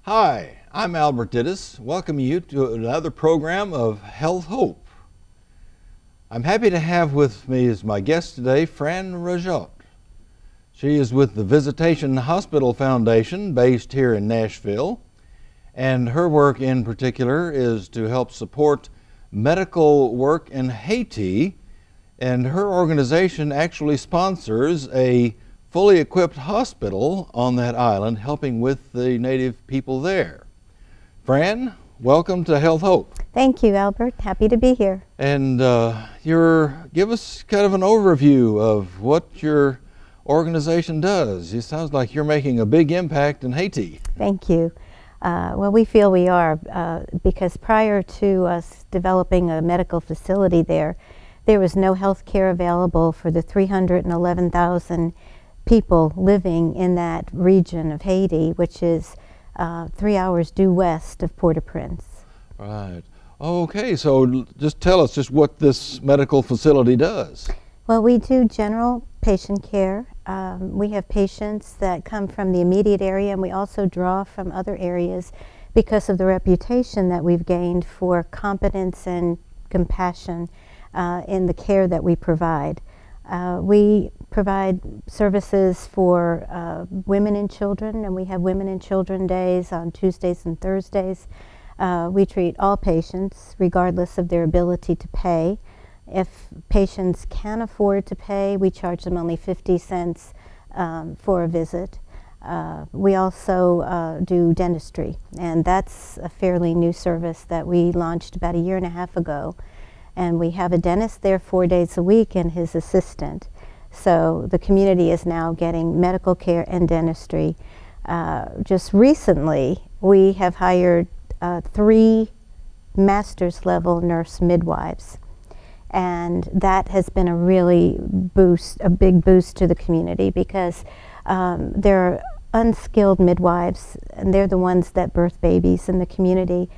Hi, I'm Albert Dittis, welcoming you to another program of Health Hope. I'm happy to have with me as my guest today, Foundation-Rajotte. She is with the Visitation Hospital Foundation based here in Nashville, and her work in particular is to help support medical work in Haiti, and her organization actually sponsors a fully equipped hospital on that island, helping with the native people there. Fran, welcome to Health Hope. Thank you, Albert. Happy to be here. And give us kind of an overview of what your organization does. It sounds like you're making a big impact in Haiti. Thank you. Well, we feel we are because prior to us developing a medical facility there was no health care available for the 311,000 people living in that region of Haiti, which is 3 hours due west of Port-au-Prince. Right. Okay, so just tell us just what this medical facility does. Well, we do general patient care. We have patients that come from the immediate area, and we also draw from other areas because of the reputation that we've gained for competence and compassion in the care that we provide. We provide services for women and children, and we have Women and Children Days on Tuesdays and Thursdays. We treat all patients regardless of their ability to pay. If patients can afford to pay, we charge them only 50 cents for a visit. We also do dentistry, and that's a fairly new service that we launched about 1.5 years ago. And we have a dentist there 4 days a week and his assistant. So the community is now getting medical care and dentistry. Just recently, we have hired 3 master's level nurse midwives. And that has been a big boost to the community because there are unskilled midwives, and they're the ones that birth babies in the community.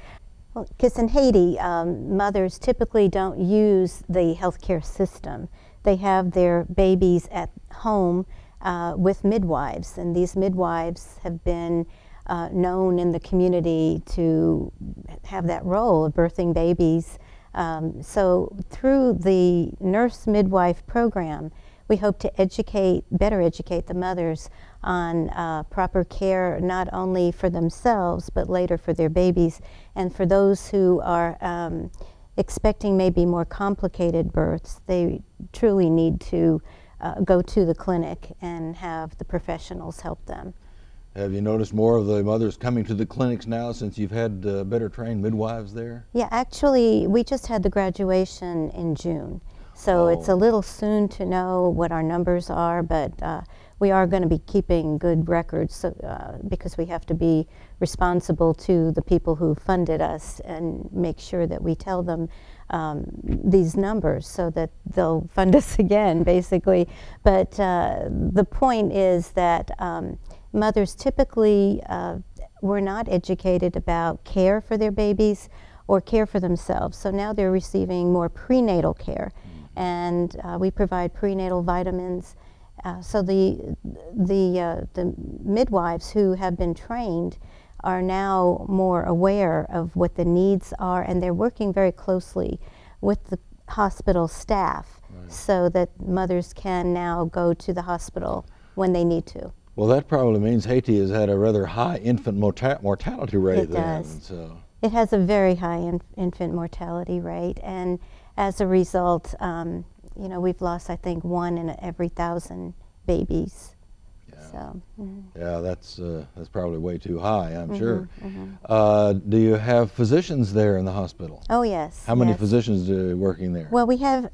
Well, because in Haiti, mothers typically don't use the healthcare system. They have their babies at home with midwives, and these midwives have been known in the community to have that role of birthing babies. So through the nurse midwife program, we hope to better educate the mothers on proper care, not only for themselves, but later for their babies. And for those who are expecting maybe more complicated births, they truly need to go to the clinic and have the professionals help them. Have you noticed more of the mothers coming to the clinics now since you've had better trained midwives there? Yeah, actually, we just had the graduation in June. So it's a little soon to know what our numbers are, but we are going to be keeping good records because we have to be responsible to the people who funded us and make sure that we tell them these numbers so that they'll fund us again, basically. But the point is that mothers typically were not educated about care for their babies or care for themselves. So now they're receiving more prenatal care. And we provide prenatal vitamins. So the midwives who have been trained are now more aware of what the needs are, and they're working very closely with the hospital staff so that mothers can now go to the hospital when they need to. Well, that probably means Haiti has had a rather high infant mortality rate. It does. So. It has a very high infant mortality rate, and as a result, we've lost, I think, 1 in every 1,000 babies. Yeah. So, yeah, that's probably way too high, I'm sure. Do you have physicians there in the hospital? Oh, yes. How many physicians are working there? Well, we have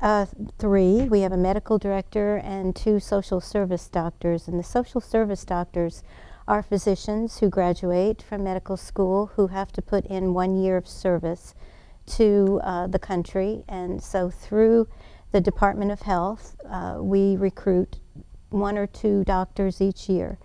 3. We have a medical director and 2 social service doctors. And the social service doctors are physicians who graduate from medical school who have to put in 1 year of service to the country. And so through the Department of Health, we recruit 1 or 2 doctors each year.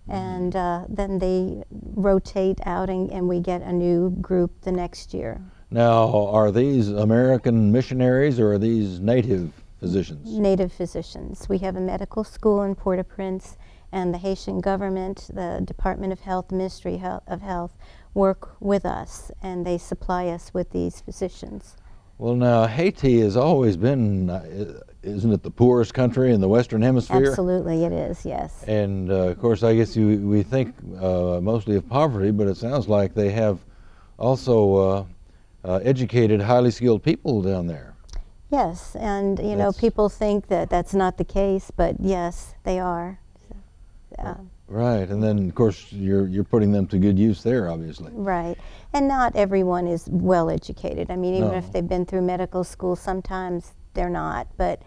And then they rotate out and we get a new group the next year. Now, are these American missionaries or are these native physicians? Native physicians. We have a medical school in Port-au-Prince, and the Haitian government, the Department of Health, Ministry of Health, work with us, and they supply us with these physicians. Well, now, Haiti has always been, isn't it the poorest country in the Western Hemisphere? Absolutely, it is, yes. And of course, I guess we think mostly of poverty, but it sounds like they have also educated, highly skilled people down there. Yes, and you know, people think that that's not the case, but yes, they are. So, right, and then of course you're putting them to good use there, obviously. right, and not everyone is well educated. I mean, even if they've been through medical school, sometimes they're not. But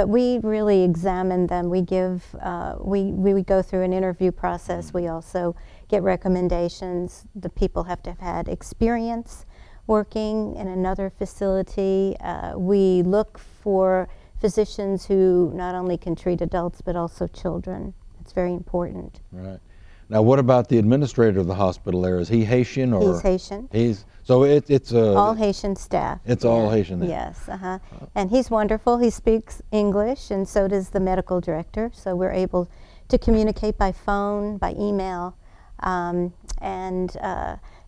we really examine them. We give we go through an interview process. We also get recommendations. The people have to have had experience working in another facility. We look for physicians who not only can treat adults but also children. It's very important. Right. Now, what about the administrator of the hospital there? Is he Haitian or? He's Haitian. So it's all Haitian staff. It's all Haitian there. Yes, and he's wonderful. He speaks English, and so does the medical director. So we're able to communicate by phone, by email, and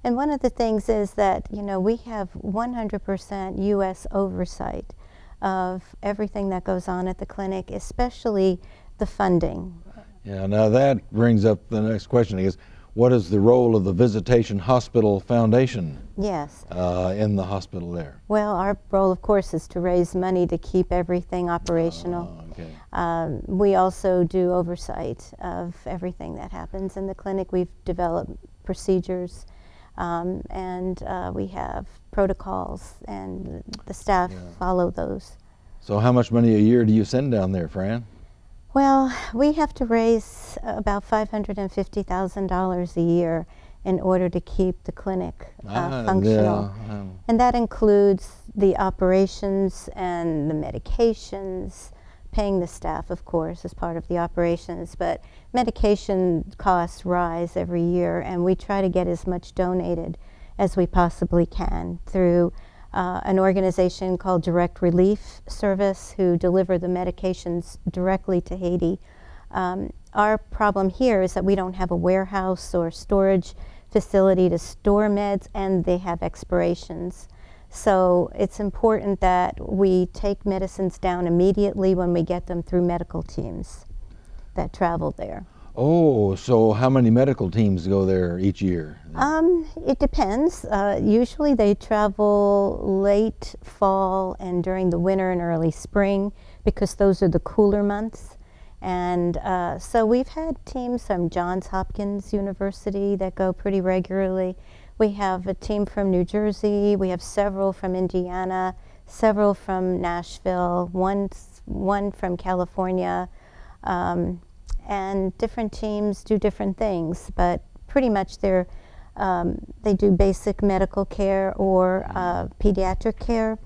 one of the things is that, you know, we have 100% U.S. oversight of everything that goes on at the clinic, especially the funding. Yeah, now that brings up the next question, I guess. What is the role of the Visitation Hospital Foundation? Yes. In the hospital there? Well, our role, of course, is to raise money to keep everything operational. Okay. We also do oversight of everything that happens in the clinic. We've developed procedures, and we have protocols, and the staff follow those. So how much money a year do you send down there, Fran? Well, we have to raise about $550,000 a year in order to keep the clinic functional. Yeah, and that includes the operations and the medications, paying the staff, of course, as part of the operations, but medication costs rise every year, and we try to get as much donated as we possibly can through an organization called Direct Relief Service, who deliver the medications directly to Haiti. Our problem here is that we don't have a warehouse or storage facility to store meds, and they have expirations. So it's important that we take medicines down immediately when we get them through medical teams that travel there. Oh, so how many medical teams go there each year? It depends. Usually they travel late fall and during the winter and early spring, because those are the cooler months. And so we've had teams from Johns Hopkins University that go pretty regularly. We have a team from New Jersey. We have several from Indiana, several from Nashville, one from California. And different teams do different things, but pretty much they do basic medical care or pediatric care.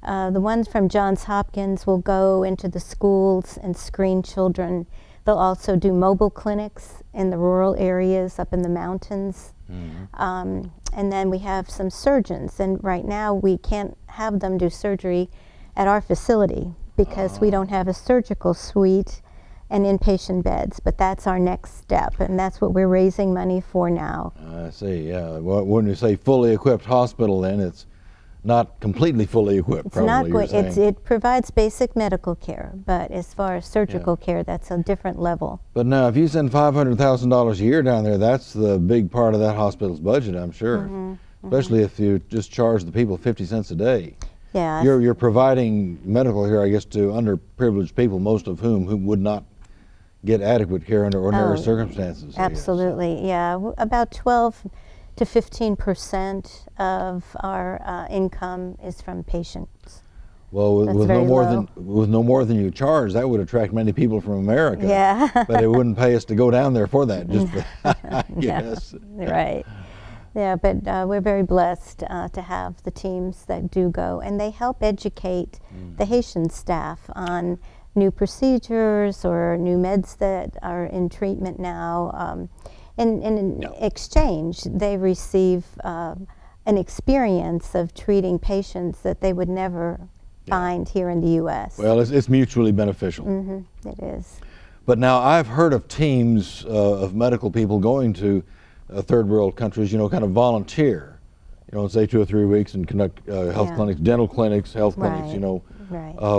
The ones from Johns Hopkins will go into the schools and screen children. They'll also do mobile clinics in the rural areas up in the mountains. Mm-hmm. And then we have some surgeons, and right now we can't have them do surgery at our facility because we don't have a surgical suite and inpatient beds, but that's our next step, and that's what we're raising money for now. I see, yeah. Well, when you say fully equipped hospital, then it's not completely fully equipped, It's probably, not it provides basic medical care, but as far as surgical care, that's a different level. But now, if you send $500,000 a year down there, that's the big part of that hospital's budget, I'm sure. Mm-hmm. Especially if you just charge the people 50 cents a day. Yeah. You're providing medical care, I guess, to underprivileged people, most of whom would not get adequate care under ordinary circumstances. Absolutely, yeah. About 12 to 15% of our income is from patients. Well, with no more than you charge, that would attract many people from America. Yeah. But it wouldn't pay us to go down there for that, just for that, I guess. Yeah, right. Yeah, but we're very blessed to have the teams that do go, and they help educate the Haitian staff on new procedures or new meds that are in treatment now. In exchange, they receive an experience of treating patients that they would never find here in the U.S. Well, it's mutually beneficial. Mm-hmm, it is. But now I've heard of teams of medical people going to third world countries, you know, kind of volunteer, you know, say 2 or 3 weeks and conduct health clinics, dental clinics, health clinics, you know,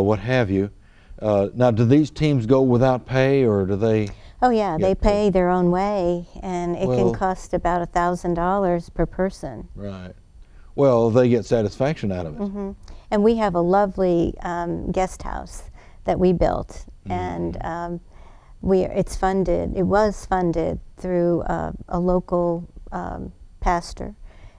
what have you. Now, do these teams go without pay, or do they? Oh yeah, they pay their own way, and it can cost about $1,000 per person. Right. Well, they get satisfaction out of it. Mm-hmm. And we have a lovely guest house that we built, and it was funded through a local pastor,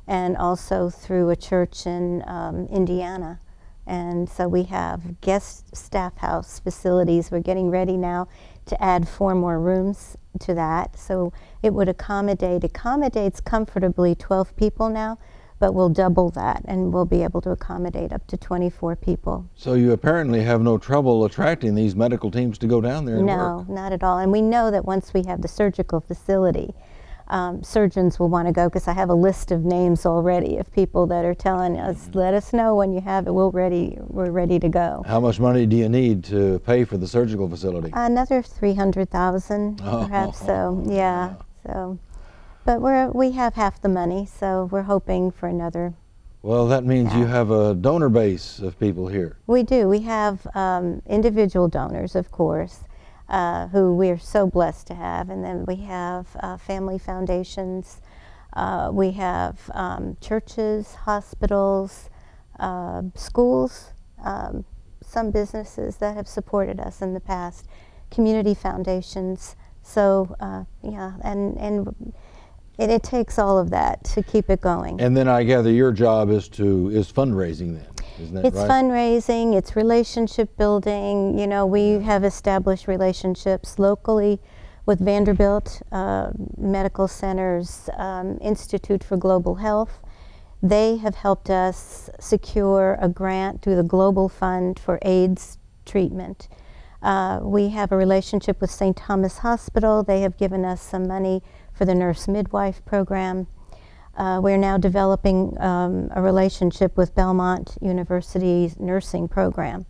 and also through a church in Indiana. And so we have guest staff house facilities. We're getting ready now to add 4 more rooms to that. So it would accommodates comfortably 12 people now, but we'll double that, and we'll be able to accommodate up to 24 people. So you apparently have no trouble attracting these medical teams to go down there and work. No, not at all. And we know that once we have the surgical facility, surgeons will want to go, because I have a list of names already of people that are telling us, let us know when you have it, we're ready to go. How much money do you need to pay for the surgical facility? Another $300,000 perhaps, so yeah. So, but we have half the money, so we're hoping for another. Well, that means you have a donor base of people here. We do. We have individual donors, of course, who we're so blessed to have, and then we have family foundations, we have churches, hospitals, schools, some businesses that have supported us in the past, community foundations. So yeah, and it takes all of that to keep it going. And then I gather your job is fundraising then, isn't that right? It's fundraising, it's relationship building. You know, we have established relationships locally with Vanderbilt Medical Center's Institute for Global Health. They have helped us secure a grant through the Global Fund for AIDS treatment. We have a relationship with St. Thomas Hospital. They have given us some money for the nurse midwife program. We're now developing a relationship with Belmont University's nursing program.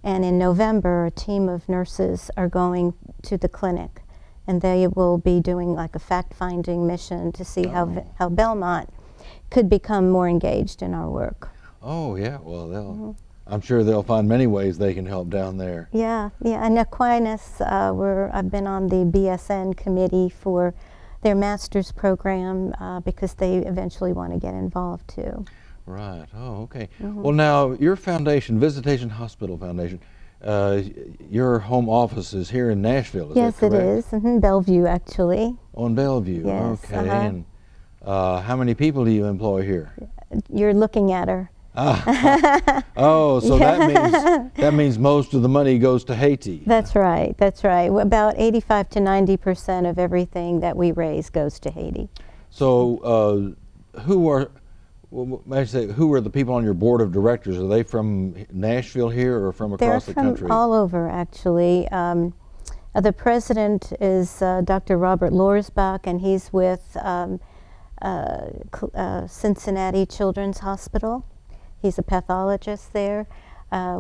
And in November, a team of nurses are going to the clinic, and they will be doing like a fact-finding mission to see how Belmont could become more engaged in our work. Oh yeah, well I'm sure they'll find many ways they can help down there. Yeah, and Aquinas, I've been on the BSN committee for their master's program because they eventually want to get involved too. Right. Oh, okay. Well, now your foundation, Visitation Hospital Foundation, your home office is here in Nashville. Is that correct? Yes, it is. Bellevue, actually. On Bellevue. Yes. Okay. And how many people do you employ here? You're looking at her. Oh, so that means most of the money goes to Haiti. That's right. That's right. About 85 to 90% of everything that we raise goes to Haiti. So, who are the people on your board of directors? Are they from Nashville here, or from across the country? They're from all over, actually. The president is Dr. Robert Lorsbach, and he's with Cincinnati Children's Hospital. He's a pathologist there.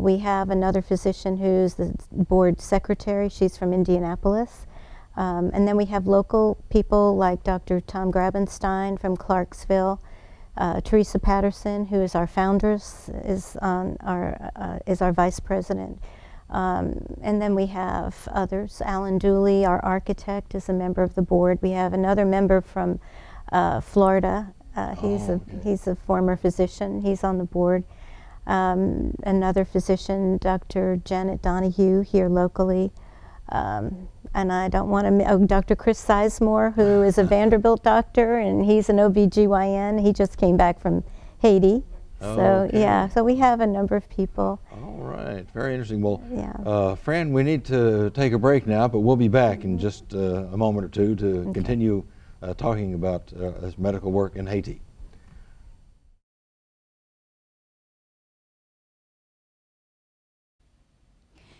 We have another physician who's the board secretary. She's from Indianapolis. And then we have local people like Dr. Tom Grabenstein from Clarksville. Teresa Patterson, who is our foundress, is our vice president. And then we have others. Alan Dooley, our architect, is a member of the board. We have another member from Florida. He's a former physician. He's on the board. Another physician, Dr. Janet Donahue, here locally. And I don't want to, Dr. Chris Sizemore, who is a Vanderbilt doctor, and he's an OBGYN. He just came back from Haiti. So yeah, so we have a number of people. All right, very interesting. Well, Fran, we need to take a break now, but we'll be back in just a moment or two to continue talking about medical work in Haiti.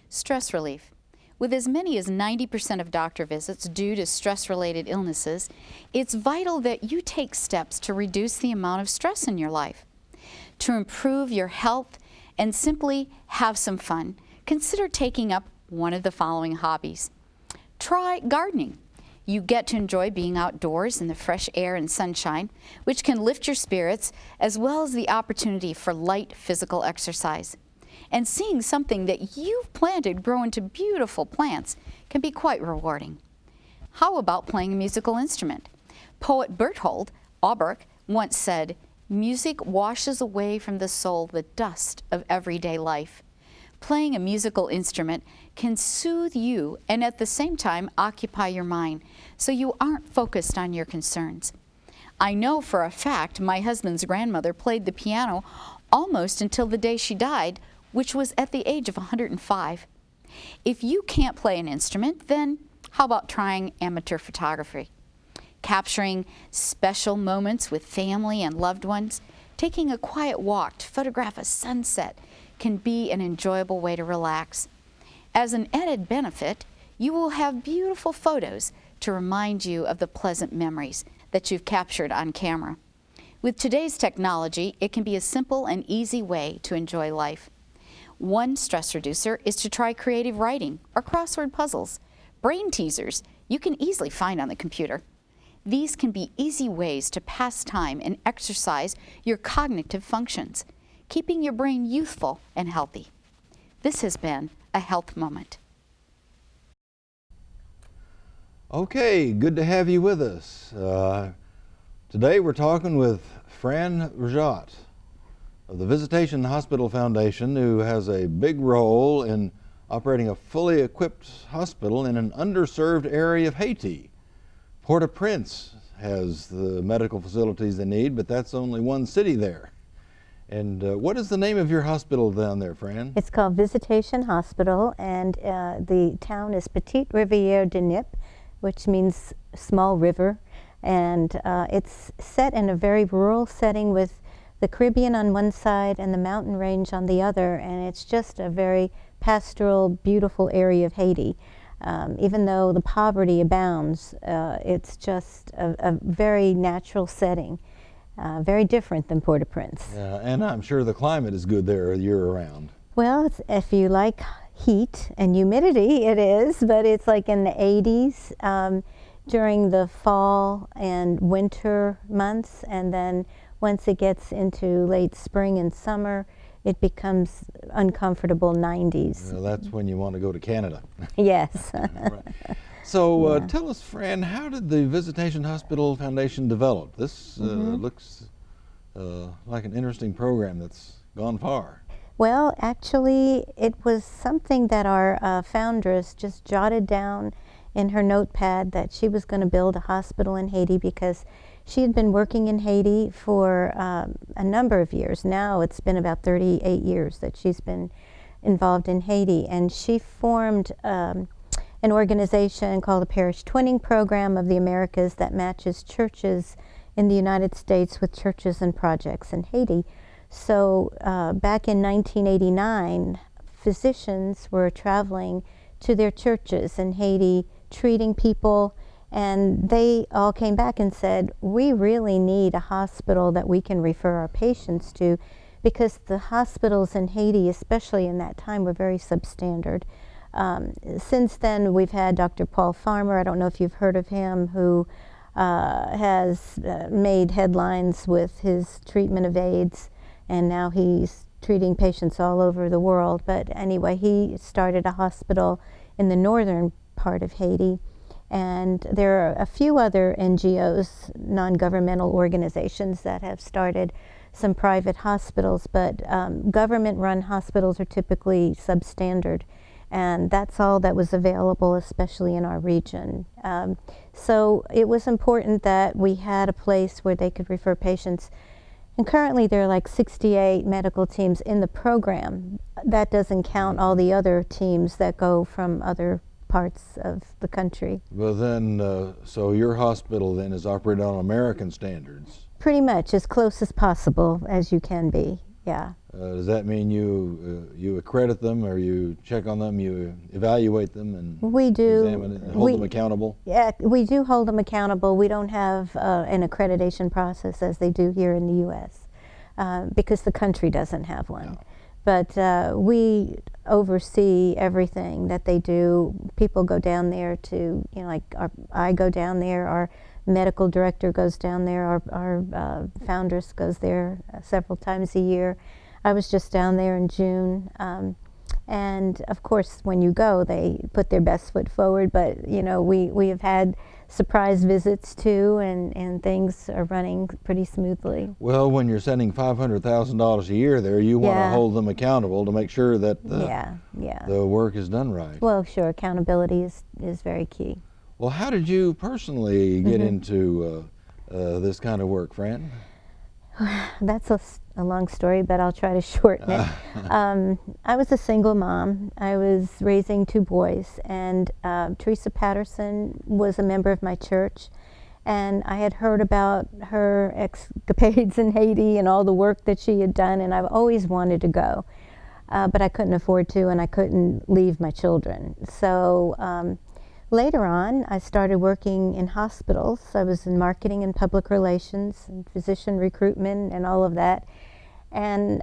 Stress relief. With as many as 90% of doctor visits due to stress-related illnesses, it's vital that you take steps to reduce the amount of stress in your life. To improve your health and simply have some fun, consider taking up one of the following hobbies. Try gardening. You get to enjoy being outdoors in the fresh air and sunshine, which can lift your spirits, as well as the opportunity for light physical exercise. And seeing something that you've planted grow into beautiful plants can be quite rewarding. How about playing a musical instrument? Poet Bertold Auberch once said, "Music washes away from the soul the dust of everyday life." Playing a musical instrument can soothe you and at the same time occupy your mind, so you aren't focused on your concerns. I know for a fact my husband's grandmother played the piano almost until the day she died, which was at the age of 105. If you can't play an instrument, then how about trying amateur photography? Capturing special moments with family and loved ones, taking a quiet walk to photograph a sunset can be an enjoyable way to relax. As an added benefit, you will have beautiful photos to remind you of the pleasant memories that you've captured on camera. With today's technology, it can be a simple and easy way to enjoy life. One stress reducer is to try creative writing or crossword puzzles. Brain teasers you can easily find on the computer. These can be easy ways to pass time and exercise your cognitive functions, keeping your brain youthful and healthy. This has been a Health Moment. Okay, good to have you with us. Today we're talking with Foundation-Rajotte of the Visitation Hospital Foundation, who has a big role in operating a fully equipped hospital in an underserved area of Haiti. Port-au-Prince has the medical facilities they need, but that's only one city there. And what is the name of your hospital down there, Fran? It's called Visitation Hospital, and the town is Petite Rivière de Nip, which means small river. And it's set in a very rural setting with the Caribbean on one side and the mountain range on the other, and it's just a very pastoral, beautiful area of Haiti. Even though the poverty abounds, it's just a very natural setting. Very different than Port-au-Prince. Yeah, and I'm sure the climate is good there year-round. Well, if you like heat and humidity, it is, but it's like in the 80s during the fall and winter months, and then once it gets into late spring and summer, it becomes uncomfortable 90s. Well, that's when you want to go to Canada. Yes. Right. So tell us, Fran, how did the Visitation Hospital Foundation develop? This looks like an interesting program that's gone far. Well, actually, it was something that our foundress just jotted down in her notepad, that she was going to build a hospital in Haiti because she had been working in Haiti for a number of years. Now it's been about 38 years that she's been involved in Haiti, and she formed an organization called the Parish Twinning Program of the Americas that matches churches in the United States with churches and projects in Haiti. So back in 1989, physicians were traveling to their churches in Haiti, treating people, and they all came back and said, we really need a hospital that we can refer our patients to, because the hospitals in Haiti, especially in that time, were very substandard. Since then, we've had Dr. Paul Farmer, I don't know if you've heard of him, who has made headlines with his treatment of AIDS, and now he's treating patients all over the world. But anyway, he started a hospital in the northern part of Haiti, and there are a few other NGOs, non-governmental organizations, that have started some private hospitals, but government-run hospitals are typically substandard, and that's all that was available, especially in our region. So it was important that we had a place where they could refer patients. And currently there are like 68 medical teams in the program. That doesn't count all the other teams that go from other parts of the country. Well then, so your hospital then is operated on American standards? Pretty much, as close as possible as you can be, yeah. Does that mean you accredit them, or you check on them, you evaluate them, and we do examine it, and hold them accountable? Yeah, we do hold them accountable. We don't have an accreditation process as they do here in the U.S. Because the country doesn't have one. No. But we oversee everything that they do. People go down there to, I go down there, our medical director goes down there, our foundress goes there several times a year. I was just down there in June. And of course, when you go, they put their best foot forward, but we have had surprise visits too, and things are running pretty smoothly. Well, when you're sending $500,000 a year there, you want to Yeah. hold them accountable to make sure that Yeah. the work is done right. Well, sure, accountability is very key. Well, how did you personally get into this kind of work, Fran? That's a long story, but I'll try to shorten it. I was a single mom. I was raising 2 boys, and Teresa Patterson was a member of my church, and I had heard about her escapades in Haiti and all the work that she had done, and I've always wanted to go, but I couldn't afford to, and I couldn't leave my children. So later on, I started working in hospitals. I was in marketing and public relations and physician recruitment and all of that. And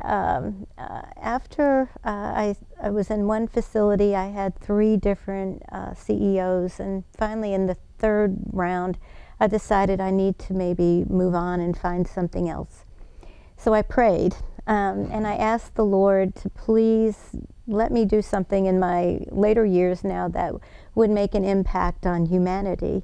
after I was in one facility, I had 3 different CEOs. And finally, in the 3rd round, I decided I need to maybe move on and find something else. So I prayed, and I asked the Lord to please let me do something in my later years now that would make an impact on humanity.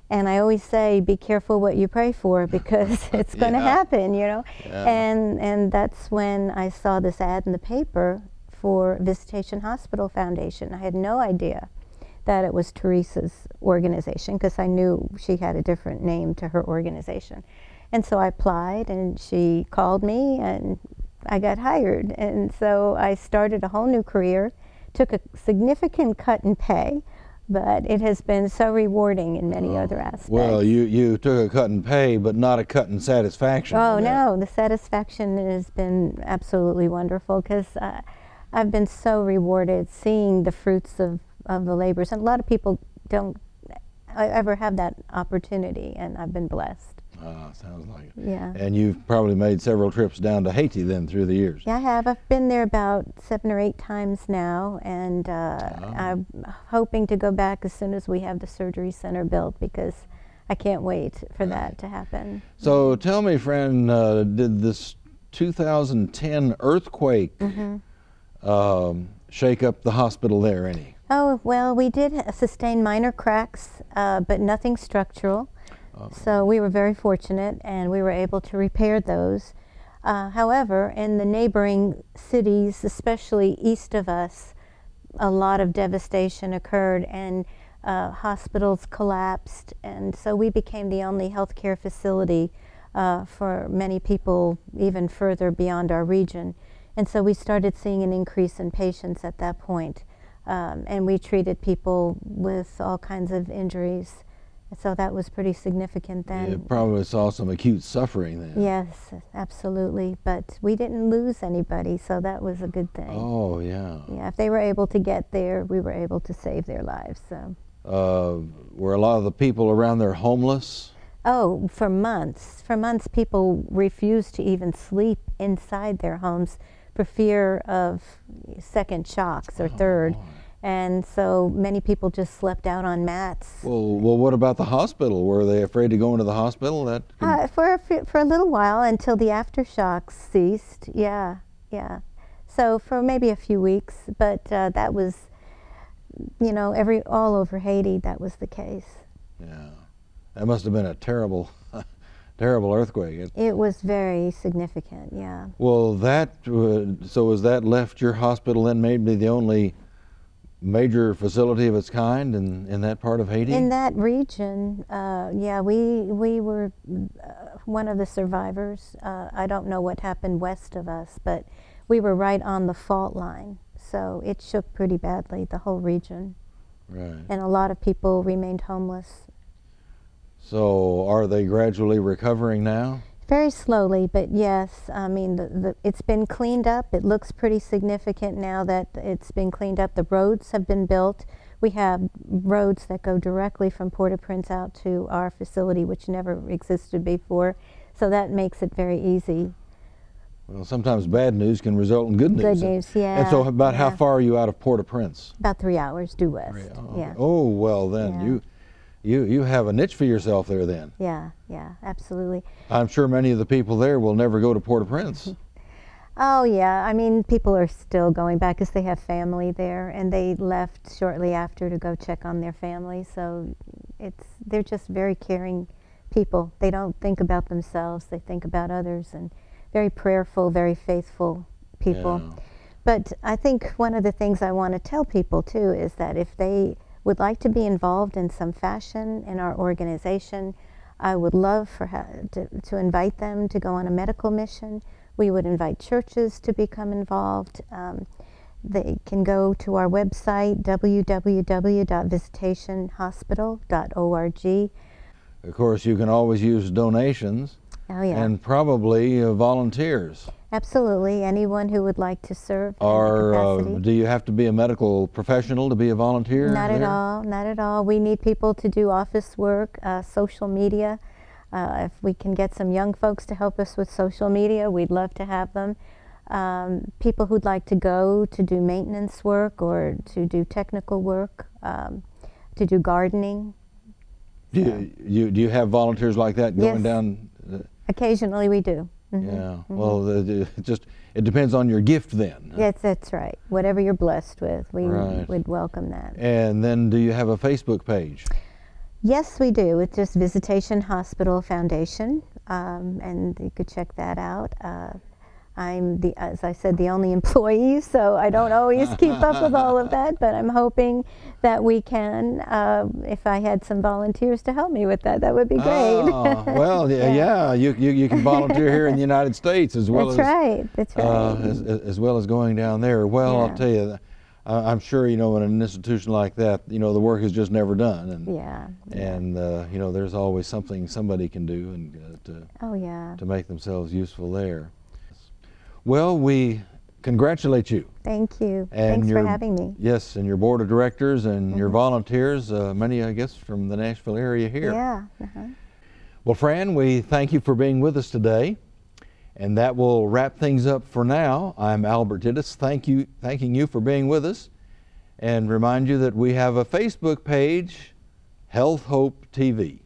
And I always say, be careful what you pray for, because it's going to happen, Yeah. And that's when I saw this ad in the paper for Visitation Hospital Foundation. I had no idea that it was Teresa's organization, because I knew she had a different name to her organization. And so I applied, and she called me, and I got hired. And so I started a whole new career, took a significant cut in pay, but it has been so rewarding in many other aspects. Well, you took a cut in pay, but not a cut in satisfaction. Oh, no, the satisfaction has been absolutely wonderful, because I've been so rewarded seeing the fruits of the labors. And a lot of people don't ever have that opportunity, and I've been blessed. Sounds like it. Yeah. And you've probably made several trips down to Haiti then through the years. Yeah, I have. I've been there about 7 or 8 times now, and I'm hoping to go back as soon as we have the surgery center built, because I can't wait for that to happen. So tell me, Fran, did this 2010 earthquake shake up the hospital there any? Oh, well, we did sustain minor cracks, but nothing structural. So we were very fortunate, and we were able to repair those. However, in the neighboring cities, especially east of us, a lot of devastation occurred, and hospitals collapsed, and so we became the only healthcare facility for many people even further beyond our region. And so we started seeing an increase in patients at that point, and we treated people with all kinds of injuries. So that was pretty significant then. You probably saw some acute suffering then. Yes, absolutely. But we didn't lose anybody, so that was a good thing. Oh, yeah. Yeah, if they were able to get there, we were able to save their lives. So. Were a lot of the people around there homeless? Oh, for months. For months, people refused to even sleep inside their homes for fear of second shocks or third. Boy. And so many people just slept out on mats. Well, what about the hospital? Were they afraid to go into the hospital? For a little while, until the aftershocks ceased. Yeah. So for maybe a few weeks, but that was, all over Haiti, that was the case. Yeah, that must have been a terrible, terrible earthquake. It was very significant. Yeah. Well, so has that left your hospital then maybe the only major facility of its kind in that part of Haiti? In that region, yeah, we were one of the survivors. I don't know what happened west of us, but we were right on the fault line, so it shook pretty badly, the whole region. Right. And a lot of people remained homeless. So are they gradually recovering now? Very slowly, but yes, I mean, it's been cleaned up. It looks pretty significant now that it's been cleaned up. The roads have been built. We have roads that go directly from Port-au-Prince out to our facility, which never existed before. So that makes it very easy. Well, sometimes bad news can result in good news. Good news, yeah. And so about how yeah. far are you out of Port-au-Prince? About 3 hours due west. Oh, Yeah. okay. Oh, well then, you have a niche for yourself there then. Yeah, absolutely. I'm sure many of the people there will never go to Port-au-Prince. Oh yeah, I mean, people are still going back because they have family there, and they left shortly after to go check on their family. So they're just very caring people. They don't think about themselves; they think about others, and very prayerful, very faithful people. Yeah. But I think one of the things I want to tell people too is that if they would like to be involved in some fashion in our organization, I would love to invite them to go on a medical mission. We would invite churches to become involved. They can go to our website, www.visitationhospital.org. Of course, you can always use donations. Oh yeah, And probably volunteers. absolutely. Anyone who would like to serve in Or that capacity. do you have to be a medical professional to be a volunteer? Not at there? all, not at all. We need people to do office work, social media. If we can get some young folks to help us with social media, we'd love to have them. People who'd like to go to do maintenance work or to do technical work, to do gardening. Do you have volunteers like that going Yes. down? Occasionally we do. Mhm. Yeah. Well, it depends on your gift then. Yes, that's right. Whatever you're blessed with, we Right. would welcome that. And then, do you have a Facebook page? Yes, we do. It's just Visitation Hospital Foundation, and you could check that out. I'm as I said, the only employee, so I don't always keep up with all of that, but I'm hoping that we can, if I had some volunteers to help me with that, that would be great. Oh, well, yeah. You can volunteer here in the United States as well That's right. as well as going down there. Well, Yeah. I'll tell you, I'm sure in an institution like that, the work is just never done, and there's always something somebody can do and Oh yeah. to make themselves useful there. Well, we congratulate you. Thank you. And Thanks for having me. Yes, and your board of directors and your volunteers, many, I guess, from the Nashville area here. Yeah. Well, Fran, we thank you for being with us today. And that will wrap things up for now. I'm Albert Dittus, thanking you for being with us, and remind you that we have a Facebook page, Health Hope TV.